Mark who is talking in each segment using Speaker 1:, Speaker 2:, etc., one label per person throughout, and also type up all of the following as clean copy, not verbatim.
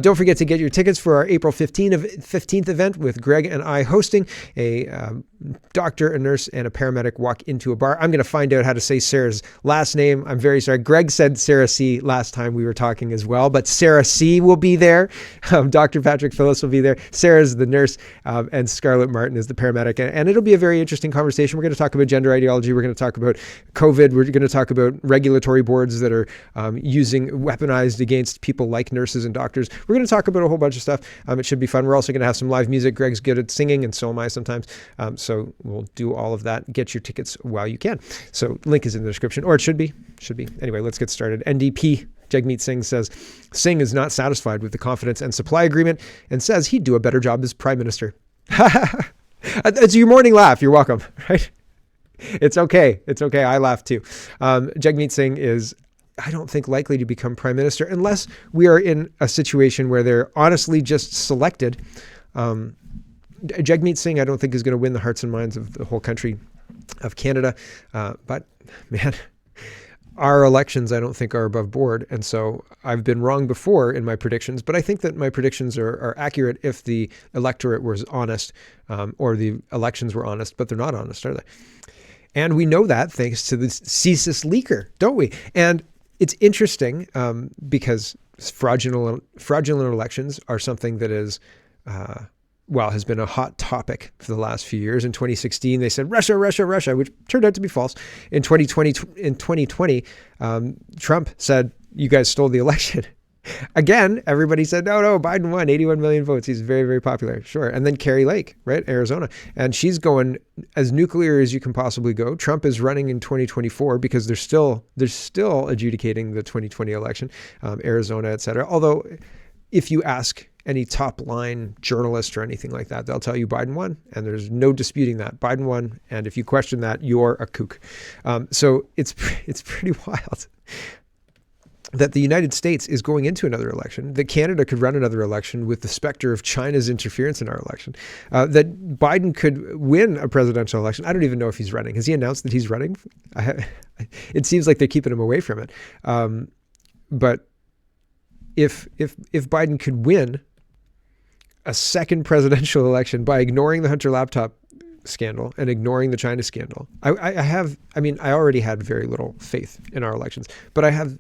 Speaker 1: Don't forget to get your tickets for our April 15th event with Greg and I hosting. A doctor, a nurse, and a paramedic walk into a bar. I'm going to find out how to say Sarah's last name. I'm very sorry. Greg said Sarah C. last time we were talking as well, but Sarah C. will be there. Dr. Patrick Phillips will be there. Sarah's the nurse, and Scarlett Martin is the paramedic. And it'll be a very interesting conversation. We're going to talk about gender ideology. We're going to talk about COVID. We're going to talk about regulatory boards that are weaponized against people like nurses and doctors. We're going to talk about a whole bunch of stuff. It should be fun. We're also going to have some live music. Greg's good at singing, and so am I sometimes. So we'll do all of that. Get your tickets while you can. So link is in the description, or it should be. Anyway, let's get started. NDP Jagmeet Singh says Singh is not satisfied with the confidence and supply agreement and says he'd do a better job as prime minister. It's your morning laugh. You're welcome, right? It's okay. I laugh too. Jagmeet Singh is, I don't think, likely to become prime minister unless we are in a situation where they're honestly just selected. Jagmeet Singh, I don't think, is going to win the hearts and minds of the whole country of Canada. But man, our elections, I don't think, are above board. And so I've been wrong before in my predictions, but I think that my predictions are accurate if the electorate was honest, or the elections were honest, but they're not honest, are they? And we know that thanks to the CSIS leaker, don't we? And it's interesting because fraudulent elections are something that is, has been a hot topic for the last few years. In 2016, they said Russia, which turned out to be false. In 2020, Trump said, you guys stole the election. Again, everybody said, no, Biden won 81 million votes. He's very, very popular. Sure. And then Carrie Lake, right? Arizona. And she's going as nuclear as you can possibly go. Trump is running in 2024 because they're still adjudicating the 2020 election, Arizona, et cetera. Although if you ask any top line journalist or anything like that, they'll tell you Biden won, and there's no disputing that. Biden won. And if you question that, you're a kook. So it's pretty wild that the United States is going into another election, that Canada could run another election with the specter of China's interference in our election, that Biden could win a presidential election. I don't even know if he's running. Has he announced that he's running? It seems like they're keeping him away from it. But if Biden could win a second presidential election by ignoring the Hunter laptop scandal and ignoring the China scandal, I already had very little faith in our elections, but I have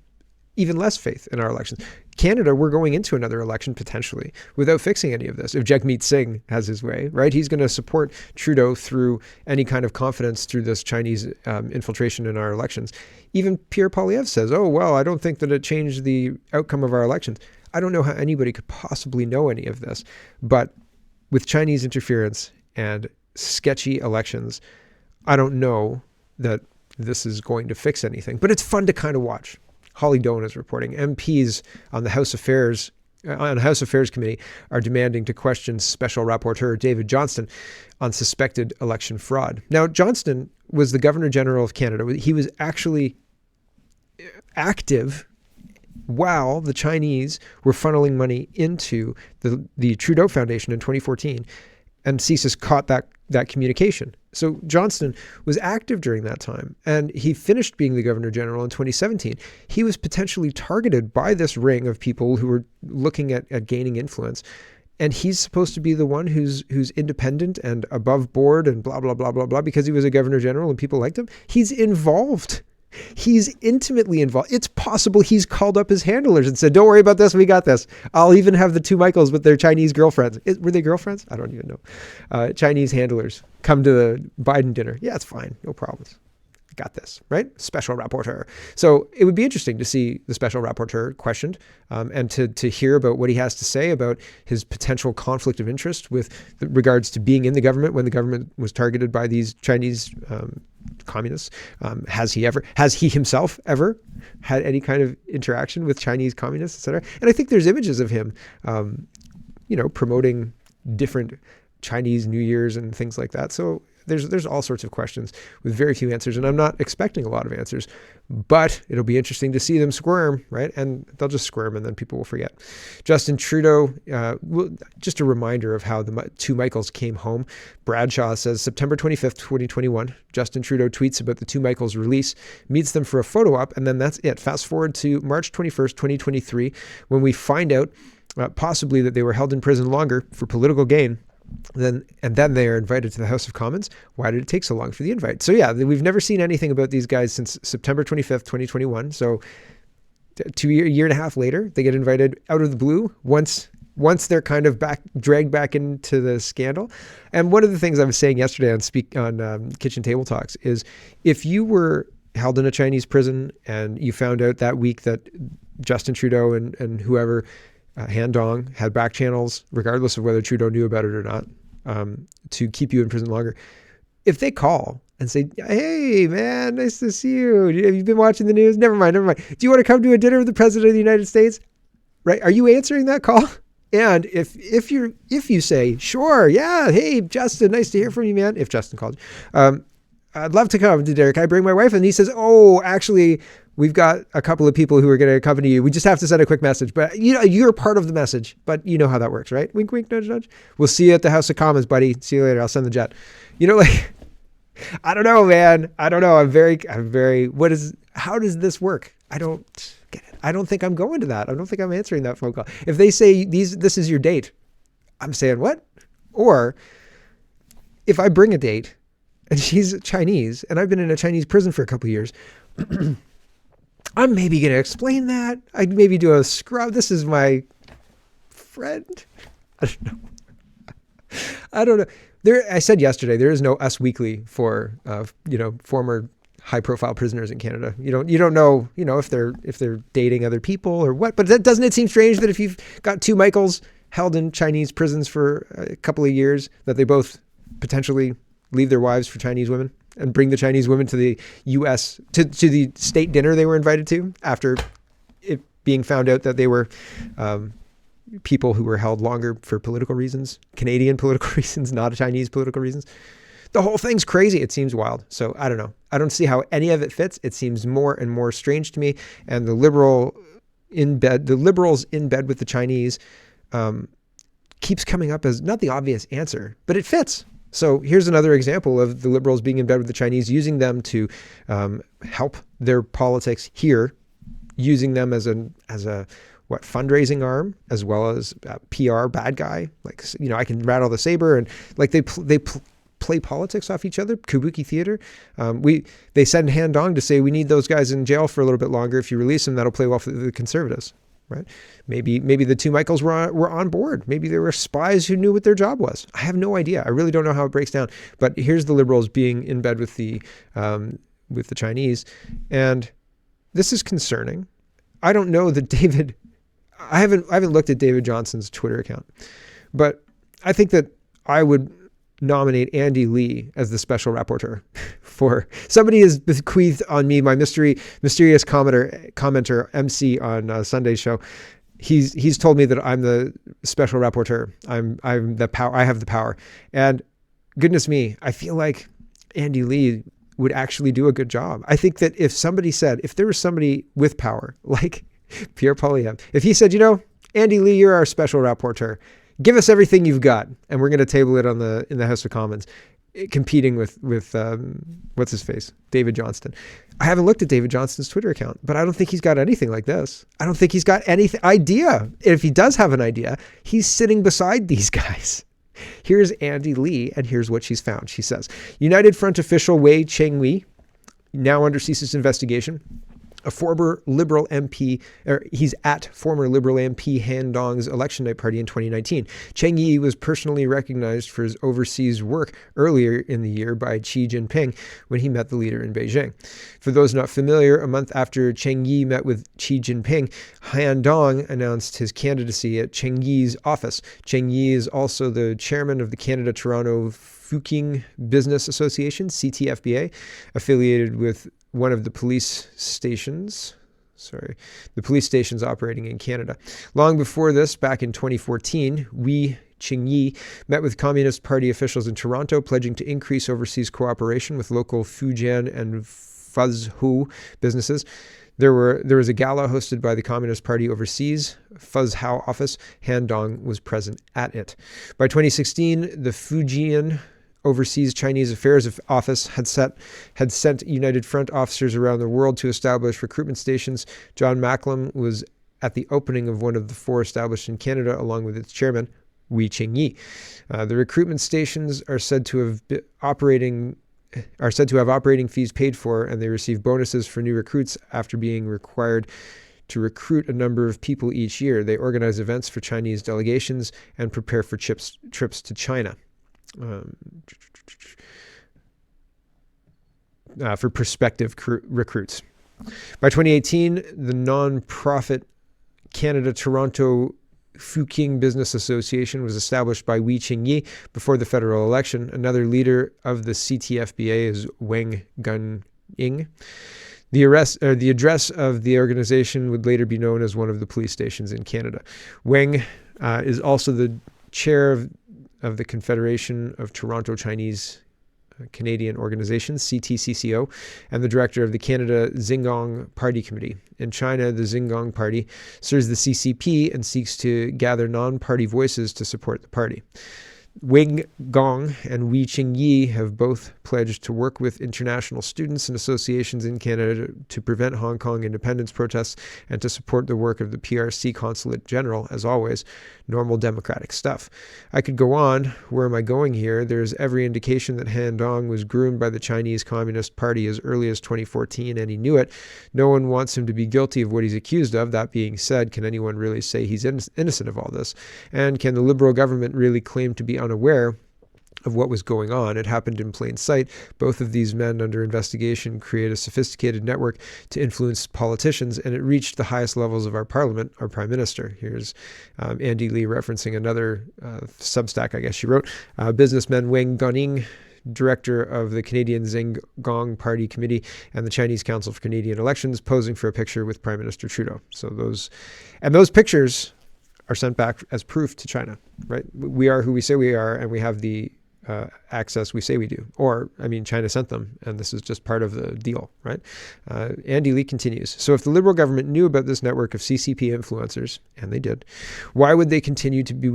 Speaker 1: even less faith in our elections. Canada, we're going into another election potentially without fixing any of this. If Jagmeet Singh has his way, right? He's going to support Trudeau through any kind of confidence through this Chinese infiltration in our elections. Even Pierre Poilievre says, I don't think that it changed the outcome of our elections. I don't know how anybody could possibly know any of this, but with Chinese interference and sketchy elections, I don't know that this is going to fix anything, but it's fun to kind of watch. Holly Doan is reporting MPs on the House Affairs Committee are demanding to question Special Rapporteur David Johnston on suspected election fraud. Now, Johnston was the Governor General of Canada. He was actually active while the Chinese were funneling money into the Trudeau Foundation in 2014, and CSIS caught that communication. So Johnston was active during that time, and he finished being the Governor General in 2017. He was potentially targeted by this ring of people who were looking at gaining influence, and he's supposed to be the one who's independent and above board and blah, blah, blah, blah, blah, because he was a Governor General and people liked him. He's involved. He's intimately involved. It's possible he's called up his handlers and said, don't worry about this. We got this. I'll even have the two Michaels with their Chinese girlfriends. Were they girlfriends? I don't even know. Chinese handlers come to the Biden dinner. Yeah, it's fine. No problems. Got this, right? Special rapporteur. So it would be interesting to see the special rapporteur questioned, and to hear about what he has to say about his potential conflict of interest with regards to being in the government when the government was targeted by these Chinese communists. Has he himself ever had any kind of interaction with Chinese communists, et cetera? And I think there's images of him, promoting different Chinese New Year's and things like that. So there's all sorts of questions with very few answers, and I'm not expecting a lot of answers, but it'll be interesting to see them squirm, right? And they'll just squirm, and then people will forget. Justin Trudeau, just a reminder of how the two Michaels came home. Bradshaw says, September 25th, 2021, Justin Trudeau tweets about the two Michaels release, meets them for a photo op, and then that's it. Fast forward to March 21st, 2023, when we find out possibly that they were held in prison longer for political gain. And then they are invited to the House of Commons. Why did it take so long for the invite? So yeah, we've never seen anything about these guys since September 25th, 2021. So a year and a half later, they get invited out of the blue once they're kind of dragged back into the scandal. And one of the things I was saying yesterday on Kitchen Table Talks is, if you were held in a Chinese prison and you found out that week that Justin Trudeau and whoever, Han Dong, had back channels, regardless of whether Trudeau knew about it or not, to keep you in prison longer. If they call and say, hey, man, nice to see you. Have you been watching the news? Never mind. Do you want to come to a dinner with the President of the United States? Right? Are you answering that call? And if you say, sure, yeah, hey, Justin, nice to hear from you, man. If Justin called you, I'd love to come to dinner. Can I bring my wife? And he says, oh, actually, we've got a couple of people who are going to accompany you. We just have to send a quick message. But you're part of the message. But you know how that works, right? Wink, wink, nudge, nudge. We'll see you at the House of Commons, buddy. See you later. I'll send the jet. I don't know, man. I don't know. How does this work? I don't get it. I don't think I'm going to that. I don't think I'm answering that phone call. If they say this is your date, I'm saying what? Or if I bring a date and she's Chinese and I've been in a Chinese prison for a couple of years, I'm maybe going to explain that. I'd maybe do a scrub. This is my friend. I don't know. I said yesterday, there is no Us Weekly for, former high-profile prisoners in Canada. You don't know, if they're dating other people or what. But doesn't it seem strange that if you've got two Michaels held in Chinese prisons for a couple of years, that they both potentially leave their wives for Chinese women and bring the Chinese women to the U.S. to the state dinner they were invited to after it being found out that they were people who were held longer for political reasons, Canadian political reasons, not Chinese political reasons. The whole thing's crazy. It seems wild. So I don't know. I don't see how any of it fits. It seems more and more strange to me. And the liberals in bed with the Chinese keeps coming up as not the obvious answer, but it fits. So here's another example of the liberals being in bed with the Chinese, using them to help their politics here, using them as a fundraising arm, as well as PR bad guy. I can rattle the saber, and they play politics off each other, kabuki theater. They send Han Dong to say, we need those guys in jail for a little bit longer. If you release them, that'll play well for the conservatives, right? Maybe the two Michaels were on board. Maybe they were spies who knew what their job was. I have no idea. I really don't know how it breaks down. But here's the liberals being in bed with the Chinese, and this is concerning. I don't know that I haven't looked at David Johnson's Twitter account, but I think that I would nominate Andy Lee as the special rapporteur for somebody has bequeathed on me, my mysterious commenter MC on Sunday's show. He's told me that I'm the special rapporteur. I'm the power. I have the power. And goodness me, I feel like Andy Lee would actually do a good job. I think that if there was somebody with power, like Pierre Poilievre, if he said, Andy Lee, you're our special rapporteur, give us everything you've got, and we're going to table it in the House of Commons, competing with what's his face, David Johnston. I haven't looked at David Johnston's Twitter account, but I don't think he's got anything like this. I don't think he's got any idea. If he does have an idea, he's sitting beside these guys. Here's Andy Lee, and here's what she's found. She says, United Front official Wei Chengwei, now under CSIS investigation. A former Liberal MP, he's at former Liberal MP Han Dong's election night party in 2019. Cheng Yi was personally recognized for his overseas work earlier in the year by Xi Jinping when he met the leader in Beijing. For those not familiar, a month after Cheng Yi met with Xi Jinping, Han Dong announced his candidacy at Cheng Yi's office. Cheng Yi is also the chairman of the Canada-Toronto Fuking Business Association, CTFBA, affiliated with one of the police stations operating in Canada. Long before this, back in 2014, Wei Chengyi met with Communist Party officials in Toronto, pledging to increase overseas cooperation with local Fujian and Fuzhou businesses. There was a gala hosted by the Communist Party overseas, Fuzhou office. Han Dong was present at it. By 2016, the Fujian Overseas Chinese Affairs Office had sent United Front officers around the world to establish recruitment stations. John Macklem was at the opening of one of the 4 established in Canada, along with its chairman, Wei Ching-yi. The recruitment stations are said to have operating fees paid for, and they receive bonuses for new recruits after being required to recruit a number of people each year. They organize events for Chinese delegations and prepare for trips to China. For prospective recruits. By 2018, the non-profit Canada Toronto Fuqing Business Association was established by Wei Ching-yi before the federal election. Another leader of the CTFBA is Wang Gunying. The address of the organization would later be known as one of the police stations in Canada. Wang is also the chair of the Confederation of Toronto Chinese Canadian Organizations, CTCCO, and the director of the Canada Xinjiang Party Committee. In China, the Xinjiang Party serves the CCP and seeks to gather non-party voices to support the party. Wang Gong and Wei Ching-yi have both pledged to work with international students and associations in Canada to prevent Hong Kong independence protests and to support the work of the PRC Consulate General. As always, normal democratic stuff. I could go on. Where am I going here? There's every indication that Han Dong was groomed by the Chinese Communist Party as early as 2014, and he knew it. No one wants him to be guilty of what he's accused of. That being said, can anyone really say he's innocent of all this? And can the Liberal government really claim to be unaware of what was going on? It happened in plain sight. Both of these men under investigation create a sophisticated network to influence politicians, and it reached the highest levels of our parliament, our prime minister. Here's Andy Lee referencing another Substack, I guess she wrote. Businessman Wang Gunying, director of the Canadian Xinjiang Party Committee and the Chinese Council for Canadian Elections, posing for a picture with Prime Minister Trudeau. So those pictures are sent back as proof to China, right? We are who we say we are, and we have the access we say we do. Or, I mean, China sent them, and this is just part of the deal, right? Andy Lee continues. So if the Liberal government knew about this network of CCP influencers, and they did, why would they continue to be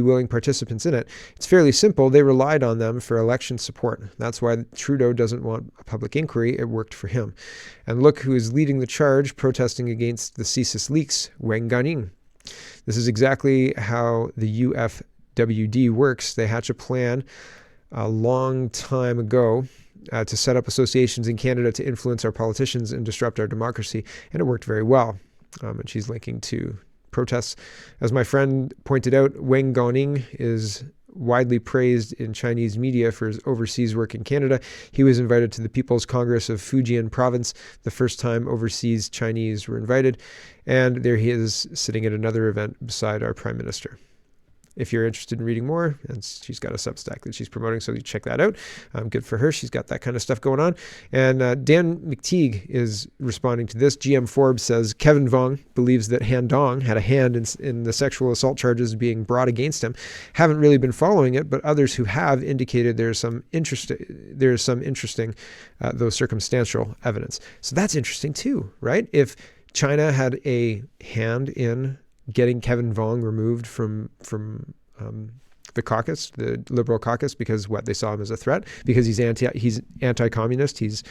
Speaker 1: willing participants in it? It's fairly simple. They relied on them for election support. That's why Trudeau doesn't want a public inquiry. It worked for him. And look who is leading the charge protesting against the CSIS leaks, Wang Gunying. This is exactly how the UFWD works. They hatch a plan a long time ago to set up associations in Canada to influence our politicians and disrupt our democracy, and it worked very well. And she's linking to protests. As my friend pointed out, Wang Gunying is widely praised in Chinese media for his overseas work in Canada. He was invited to the People's Congress of Fujian Province, the first time overseas Chinese were invited, and there he is sitting at another event beside our Prime Minister. If you're interested in reading more, and she's got a Substack that she's promoting, so you check that out. Good for her. She's got that kind of stuff going on. And Dan McTeague is responding to this. GM Forbes says Kevin Vuong believes that Han Dong had a hand in the sexual assault charges being brought against him. Haven't really been following it, but others who have indicated there's some interesting, though circumstantial evidence. So that's interesting too, right? If China had a hand in getting Kevin Vuong removed from the caucus, the Liberal caucus, because they saw him as a threat, because he's anti-communist, he's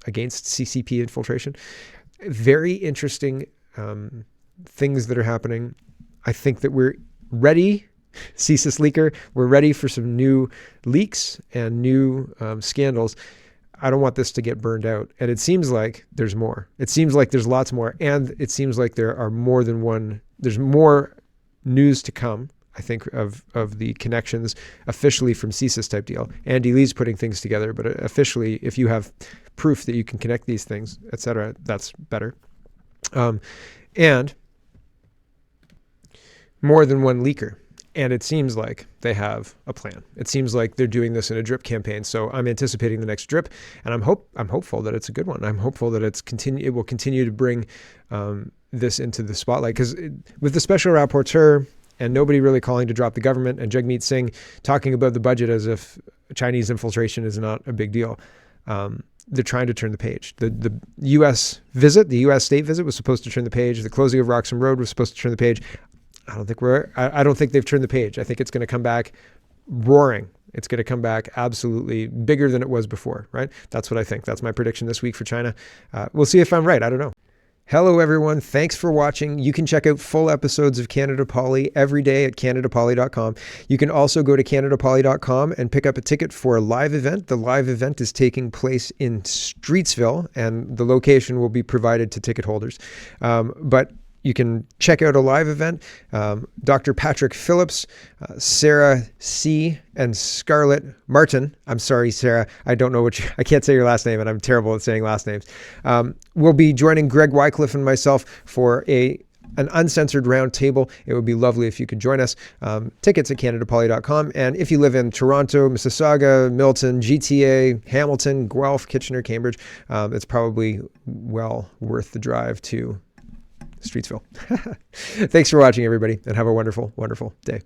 Speaker 1: against CCP infiltration. Very interesting things that are happening. I think that we're ready, CSIS leaker, we're ready for some new leaks and new scandals. I don't want this to get burned out. And it seems like there's more. It seems like there's lots more. And it seems like there are more than one. There's more news to come, I think, of the connections officially from CSIS type deal. Andy Lee's putting things together, but officially, if you have proof that you can connect these things, et cetera, that's better. And more than one leaker. And it seems like they have a plan. It seems like they're doing this in a drip campaign. So I'm anticipating the next drip, and I'm hopeful that it's a good one. I'm hopeful that it will continue to bring this into the spotlight. Because with the special rapporteur and nobody really calling to drop the government, and Jagmeet Singh talking about the budget as if Chinese infiltration is not a big deal, they're trying to turn the page. The U.S. visit, the U.S. state visit, was supposed to turn the page. The closing of Roxham Road was supposed to turn the page. I don't think they've turned the page. I think it's going to come back roaring. It's going to come back absolutely bigger than it was before, right? That's what I think. That's my prediction this week for China. We'll see if I'm right. I don't know. Hello, everyone. Thanks for watching. You can check out full episodes of Canada Poly every day at CanadaPoly.com. You can also go to CanadaPoly.com and pick up a ticket for a live event. The live event is taking place in Streetsville, and the location will be provided to ticket holders. But you can check out a live event. Dr. Patrick Phillips, Sarah C., and Scarlett Martin. I'm sorry, Sarah. I don't know I can't say your last name, and I'm terrible at saying last names. We'll be joining Greg Wycliffe and myself for an uncensored round table. It would be lovely if you could join us. Tickets at CanadaPoly.com. And if you live in Toronto, Mississauga, Milton, GTA, Hamilton, Guelph, Kitchener, Cambridge, it's probably well worth the drive to Streetsville. Thanks for watching, everybody, and have a wonderful, wonderful day.